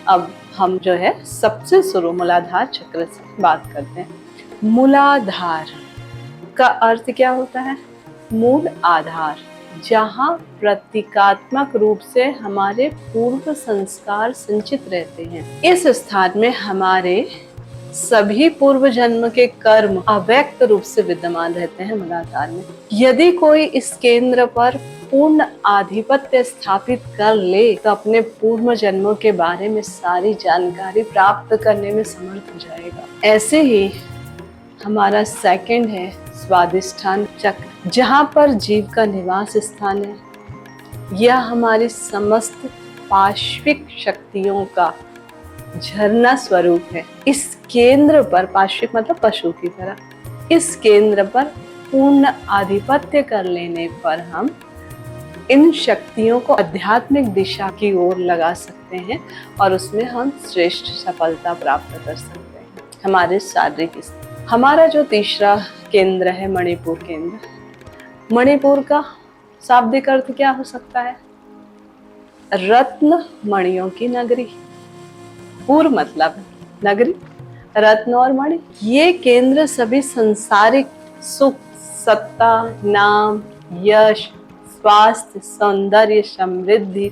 अब हम जो है सबसे शुरू मूलाधार चक्र से बात करते हैं। मूलाधार का अर्थ क्या होता है? मूल आधार, जहाँ प्रतीकात्मक रूप से हमारे पूर्व संस्कार संचित रहते हैं। इस स्थान में हमारे सभी पूर्व जन्म के कर्म अव्यक्त रूप से विद्यमान रहते हैं मूलाधार में। यदि कोई इस केंद्र पर पूर्ण आधिपत्य स्थापित कर ले तो अपने पूर्व जन्मों के बारे में सारी जानकारी प्राप्त करने में समर्थ हो जाएगा। ऐसे ही हमारा सेकंड है स्वादिष्ठान चक्र, जहाँ पर जीव का निवास स्थान है। यह हमारी समस्त पाश्विक शक्तियों का झरना स्वरूप है। इस केंद्र पर, पाश्विक मतलब पशु की तरह, इस केंद्र पर पूर्ण आधिपत्य कर लेने पर हम इन शक्तियों को आध्यात्मिक दिशा की ओर लगा सकते हैं और उसमें हम श्रेष्ठ सफलता प्राप्त कर सकते हैं। हमारे शारीरिक स्थिति, हमारा जो तीसरा केंद्र है मणिपुर केंद्र। मणिपुर का शाब्दिक अर्थ क्या हो सकता है? रत्न मणियों की नगरी। पूर्व मतलब नगरी, रत्न और मणि। ये केंद्र सभी सांसारिक सुख, सत्ता, नाम, यश, स्वास्थ्य, सौंदर्य, समृद्धि,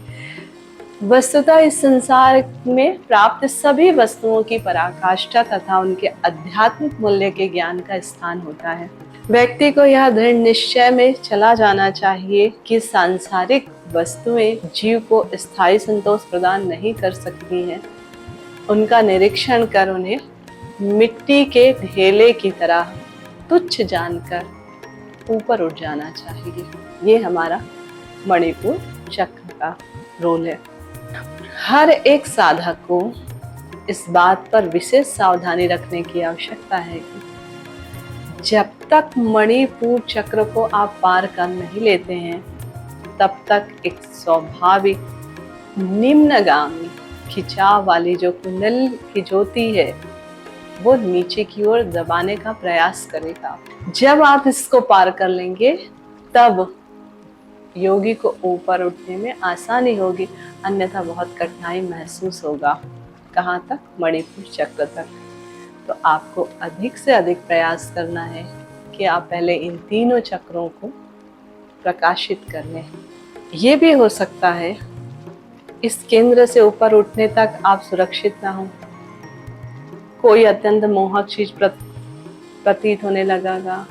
वस्तुतः इस संसार में प्राप्त सभी वस्तुओं की पराकाष्ठा तथा उनके आध्यात्मिक मूल्य के ज्ञान का स्थान होता है। व्यक्ति को यह दृढ़ निश्चय में चला जाना चाहिए कि सांसारिक वस्तुएं जीव को स्थायी संतोष प्रदान नहीं कर सकती हैं। उनका निरीक्षण कर उन्हें मिट्टी के ढेले की तरह तुच्छ जानकर ऊपर उठ जाना चाहिए। ये हमारा मणिपुर चक्र का रोल है। हर एक साधक को इस बात पर विशेष सावधानी रखने की आवश्यकता है कि जब तक मणिपुर चक्र को आप पार कर नहीं लेते हैं, तब तक एक स्वाभाविक निम्नगामी खिंचाव वाली जो कुंडली की ज्योति है वो नीचे की ओर दबाने का प्रयास करेगा। जब आप इसको पार कर लेंगे तब योगी को ऊपर उठने में आसानी होगी, अन्यथा बहुत कठिनाई महसूस होगा। कहाँ तक? मणिपुर चक्र तक। तो आपको अधिक से अधिक प्रयास करना है कि आप पहले इन तीनों चक्रों को प्रकाशित कर लें। ये भी हो सकता है इस केंद्र से ऊपर उठने तक आप सुरक्षित ना हो, कोई अत्यंत मोहक चीज प्रतीत होने लगेगा,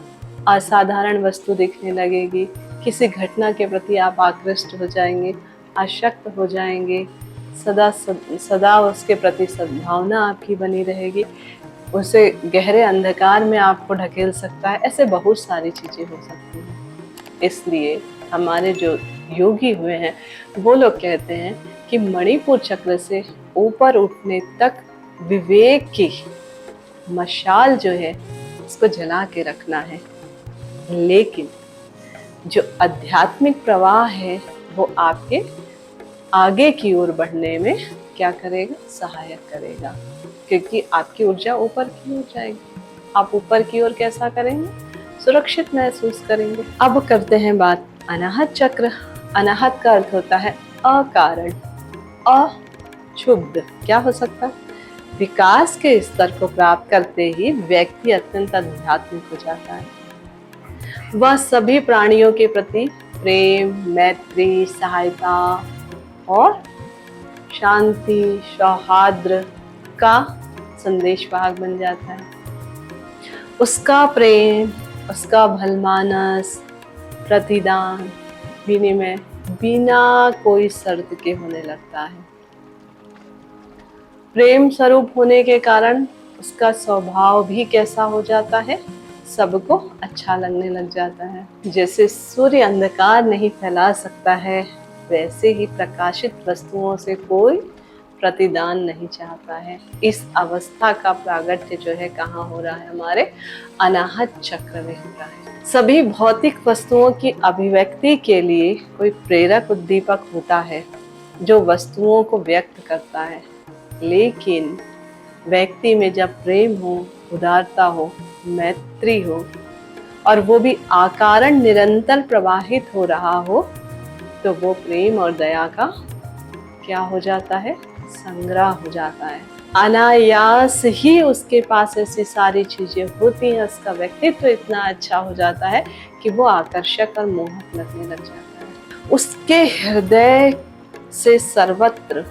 असाधारण वस्तु दिखने लगेगी, किसी घटना के प्रति आप आकृष्ट हो जाएंगे, आसक्त हो जाएंगे, सदा उसके प्रति सद्भावना आपकी बनी रहेगी, उसे गहरे अंधकार में आपको ढकेल सकता है। ऐसे बहुत सारी चीजें हो सकती हैं। इसलिए हमारे जो योगी हुए हैं वो लोग कहते हैं कि मणिपुर चक्र से ऊपर उठने तक विवेक की मशाल जो है उसको जला के रखना है, लेकिन जो आध्यात्मिक प्रवाह है वो आपके आगे की ओर बढ़ने में क्या करेगा? सहायक करेगा, क्योंकि आपकी ऊर्जा ऊपर की ओर जाएगी। आप ऊपर की ओर कैसा करेंगे? सुरक्षित महसूस करेंगे। अब करते हैं बात अनाहत चक्र। अनाहत का अर्थ होता है अकारण, अक्षुब्ध। क्या हो सकता है? विकास के स्तर को प्राप्त करते ही व्यक्ति अत्यंत आध्यात्मिक हो जाता है। वह सभी प्राणियों के प्रति प्रेम, मैत्री, सहायता और शांति, सौहार्द का संदेशवाहक बन जाता है। उसका प्रेम, उसका भलमानस, प्रतिदान, विनिमय बिना कोई शर्त के होने लगता है। प्रेम स्वरूप होने के कारण उसका स्वभाव भी कैसा हो जाता है? सबको अच्छा लगने लग जाता है। जैसे सूर्य अंधकार नहीं फैला सकता है, वैसे ही प्रकाशित वस्तुओं से कोई प्रतिदान नहीं चाहता है। इस अवस्था का प्रागट्य जो है कहाँ हो रहा है? हमारे अनाहत चक्र में हो रहा है। सभी भौतिक वस्तुओं की अभिव्यक्ति के लिए कोई प्रेरक उद्दीपक होता है जो वस्तुओं को व्यक्त करता है, लेकिन व्यक्ति में जब प्रेम हो, उदारता हो, मैत्री हो और वो भी आकारण निरंतर प्रवाहित हो रहा हो, तो वो प्रेम और दया का क्या हो जाता है? संग्रह हो जाता है। अनायास ही उसके पास ऐसी सारी चीजें होती हैं, उसका व्यक्तित्व इतना अच्छा हो जाता है कि वो आकर्षक और मोहक लगने लग जाता है। उसके हृदय से सर्वत्र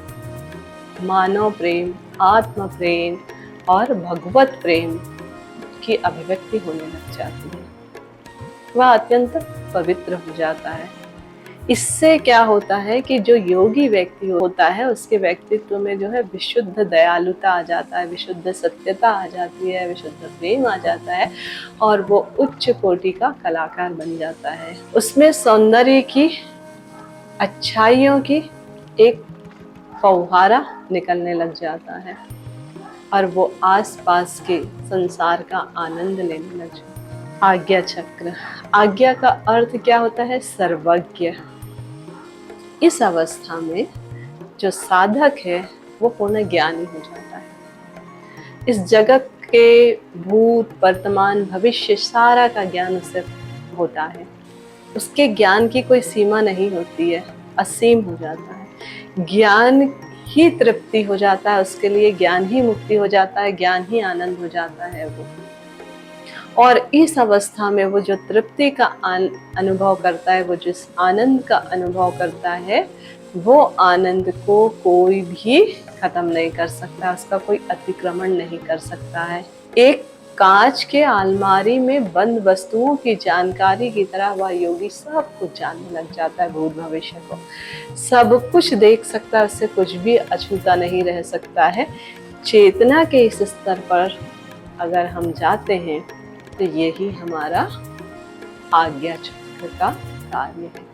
मानव प्रेम, आत्म प्रेम और भगवत प्रेम की अभिव्यक्ति होने लग जाती है। वह अत्यंत पवित्र हो जाता है। इससे क्या होता है कि जो योगी व्यक्ति होता है उसके व्यक्तित्व में जो है विशुद्ध दयालुता आ जाता है, विशुद्ध सत्यता आ जाती है, विशुद्ध प्रेम आ जाता है और वो उच्च कोटि का कलाकार बन जाता है। उसमें सौंदर्य की, अच्छाइयों की एक फव्वारा निकलने लग जाता है और वो आसपास के संसार का आनंद लेने लग जाता है। आज्ञा चक्र। आज्ञा का अर्थ क्या होता है? सर्वज्ञ। इस अवस्था में जो साधक है वो पूर्ण ज्ञानी हो जाता है। इस जगत के भूत, वर्तमान, भविष्य सारा का ज्ञान उसे होता है। उसके ज्ञान की कोई सीमा नहीं होती है, असीम हो जाता है। ज्ञान ही तृप्ति हो जाता है उसके लिए, ज्ञान ही मुक्ति हो जाता है, ज्ञान ही आनंद हो जाता है वो। और इस अवस्था में वो जो तृप्ति का अनुभव करता है, वो जिस आनंद का अनुभव करता है, वो आनंद को कोई भी खत्म नहीं कर सकता, उसका कोई अतिक्रमण नहीं कर सकता है। एक कांच के अलमारी में बंद वस्तुओं की जानकारी की तरह वह योगी सब कुछ जानने लग जाता है, भूत भविष्य को सब कुछ देख सकता है, उससे कुछ भी अछूता नहीं रह सकता है। चेतना के इस स्तर पर अगर हम जाते हैं तो यही हमारा आज्ञा चक्र का कार्य है।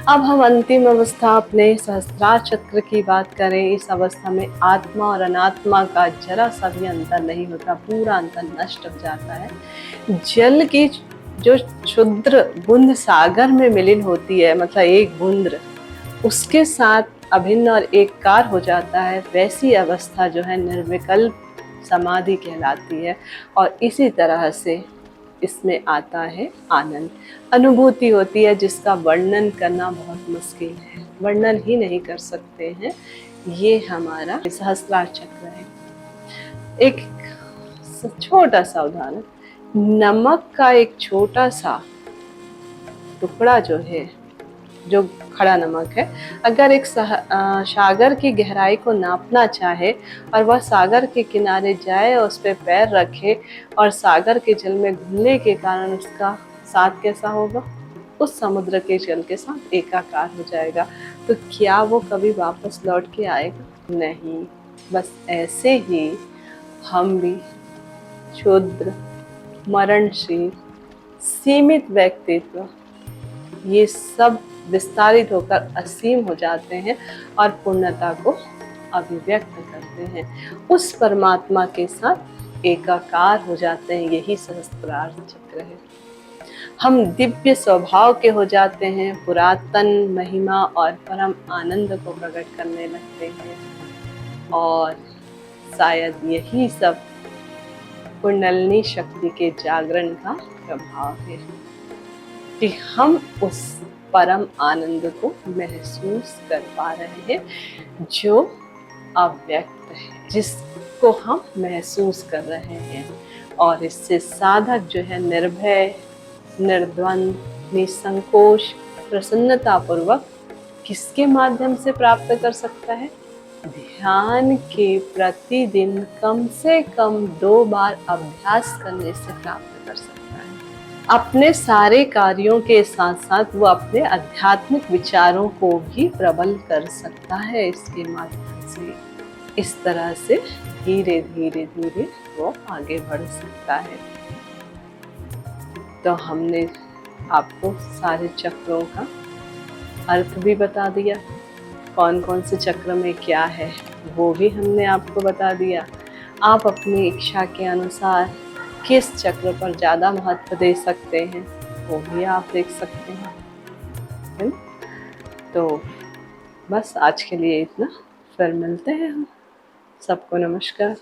अब हम अंतिम अवस्था अपने सहस्त्रार चक्र की बात करें। इस अवस्था में आत्मा और अनात्मा का जरा सा भी अंतर नहीं होता, पूरा अंतर नष्ट हो जाता है। जल की जो क्षुद्र बूंद सागर में मिलिन होती है, मतलब एक बूंद उसके साथ अभिन्न और एककार हो जाता है, वैसी अवस्था जो है निर्विकल्प समाधि कहलाती है। और इसी तरह से इसमें आता है आनंद, अनुभूति होती है जिसका वर्णन करना बहुत मुश्किल है, वर्णन ही नहीं कर सकते हैं। ये हमारा सहस्त्रार चक्र है। एक छोटा सा उदाहरण, नमक का एक छोटा सा टुकड़ा जो है, जो खड़ा नमक है, अगर एक सागर की गहराई को नापना चाहे और वह सागर के किनारे जाए और उस पर पैर रखे और सागर के जल में घुलने के कारण उसका साथ कैसा होगा? उस समुद्र के जल के साथ एकाकार हो जाएगा। तो क्या वो कभी वापस लौट के आएगा? नहीं। बस ऐसे ही हम भी क्षुद्र, मरणशील, सीमित व्यक्तित्व, ये सब विस्तारित होकर असीम हो जाते हैं और पूर्णता को अभिव्यक्त करते हैं, उस परमात्मा के साथ एकाकार हो जाते हैं। यही सहस्त्रार चक्र है। हम दिव्य स्वभाव के हो जाते हैं, पुरातन महिमा और परम आनंद को प्रकट करने लगते हैं। और शायद यही सब कुंडलिनी शक्ति के जागरण का प्रभाव है कि हम उस परम आनंद को महसूस कर पा रहे हैं जो अव्यक्त है, जिसको हम महसूस कर रहे हैं। और इससे साधक जो है निर्भय, निर्द्वंद, निसंकोच, प्रसन्नता पूर्वक किसके माध्यम से प्राप्त कर सकता है? ध्यान के प्रतिदिन कम से कम 2 बार अभ्यास करने से प्राप्त कर सकता है। अपने सारे कार्यों के साथ साथ वो अपने आध्यात्मिक विचारों को भी प्रबल कर सकता है इसके माध्यम से। इस तरह से धीरे धीरे धीरे वो आगे बढ़ सकता है। तो हमने आपको सारे चक्रों का अर्थ भी बता दिया, कौन कौन से चक्र में क्या है वो भी हमने आपको बता दिया। आप अपनी इच्छा के अनुसार किस चक्र पर ज़्यादा महत्व दे सकते हैं वो भी आप देख सकते हैं, है ना? तो बस आज के लिए इतना, फिर मिलते हैं हम। सबको नमस्कार।